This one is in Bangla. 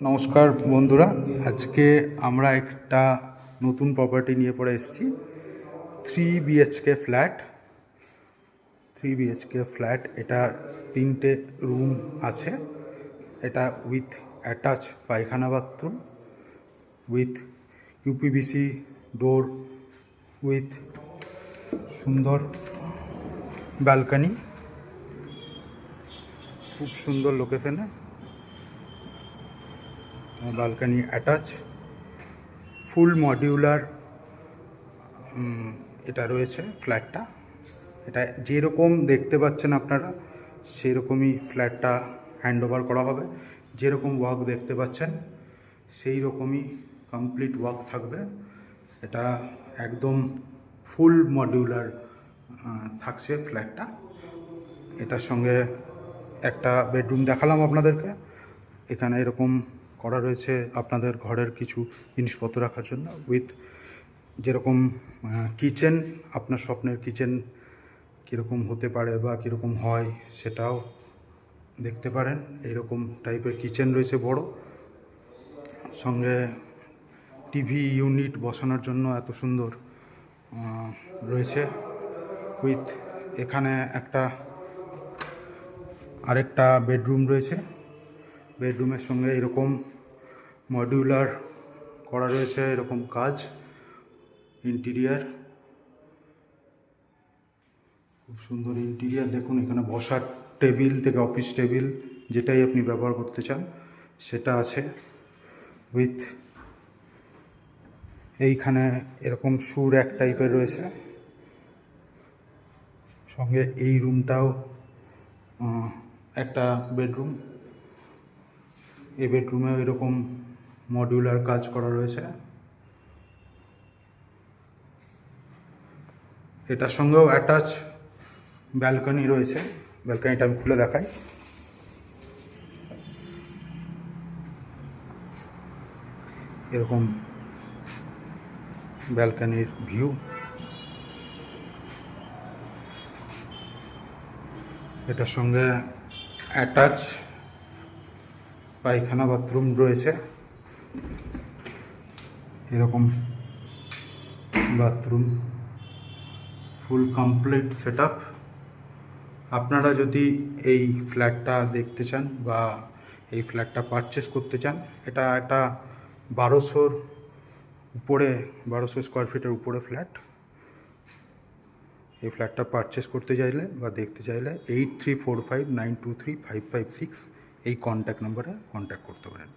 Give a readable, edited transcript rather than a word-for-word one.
নমস্কার বন্ধুরা, আজকে আমরা একটা নতুন প্রপার্টি নিয়ে পড়ে এসেছি। 3 BHK ফ্ল্যাট। এটা 3টে রুম আছে। এটা উইথ অ্যাটাচ পায়খানা bathroom, with uPVC door, with সুন্দর ব্যালকনি, খুব সুন্দর লোকেশনে ব্যালকনি অ্যাটাচ, ফুল মডিউলার এটা রয়েছে ফ্ল্যাটটা। এটা যেরকম দেখতে পাচ্ছেন আপনারা সেরকমই ফ্ল্যাটটা হ্যান্ডওভার করা হবে। যেরকম ওয়ার্ক দেখতে পাচ্ছেন সেই রকমই কমপ্লিট ওয়ার্ক থাকবে। এটা একদম ফুল মডিউলার থাকছে ফ্ল্যাটটা। এটার সঙ্গে একটা বেডরুম দেখালাম আপনাদেরকে। এখানে এরকম করা রয়েছে আপনাদের ঘরের কিছু জিনিসপত্র রাখার জন্য, উইথ যেরকম কিচেন, আপনার স্বপ্নের কিচেন কীরকম হতে পারে বা কীরকম হয় সেটাও দেখতে পারেন। এইরকম টাইপের কিচেন রয়েছে বড়, সঙ্গে টিভি ইউনিট বসানোর জন্য এত সুন্দর রয়েছে। উইথ এখানে আরেকটা বেডরুম রয়েছে। বেডরুমের সঙ্গে এরকম মডিউলার করা রয়েছে, এরকম কাজ। ইন্টিরিয়ার খুব সুন্দর ইন্টিরিয়ার দেখুন। এখানে বসার টেবিল থেকে অফিস টেবিল যেটাই আপনি ব্যবহার করতে চান সেটা আছে। উইথ এইখানে এরকম সুর এক টাইপের রয়েছে। সঙ্গে এই রুমটাও একটা বেডরুম। এই বেডরুমেও এরকম মডিউলার কাজ করা রয়েছে। এটার সঙ্গেও অ্যাটাচ ব্যালকনি রয়েছে। ব্যালকনিটা আমি খুলে দেখাই। এরকম ব্যালকনির ভিউ। এটার সঙ্গে অ্যাটাচ পায়খানা বাথরুম রয়েছে। এরকম bathroom, full complete set up. আপনারা যদি এই ফ্ল্যাটটা দেখতে চান বা এই ফ্ল্যাটটা পারচেস করতে চান, এটা একটা 1200 স্কোয়ার ফিটের উপরে ফ্ল্যাট। এই ফ্ল্যাটটা পারচেস করতে চাইলে বা দেখতে চাইলে 8345923556 এই কন্ট্যাক্ট নাম্বারে কন্ট্যাক্ট করতে পারেন।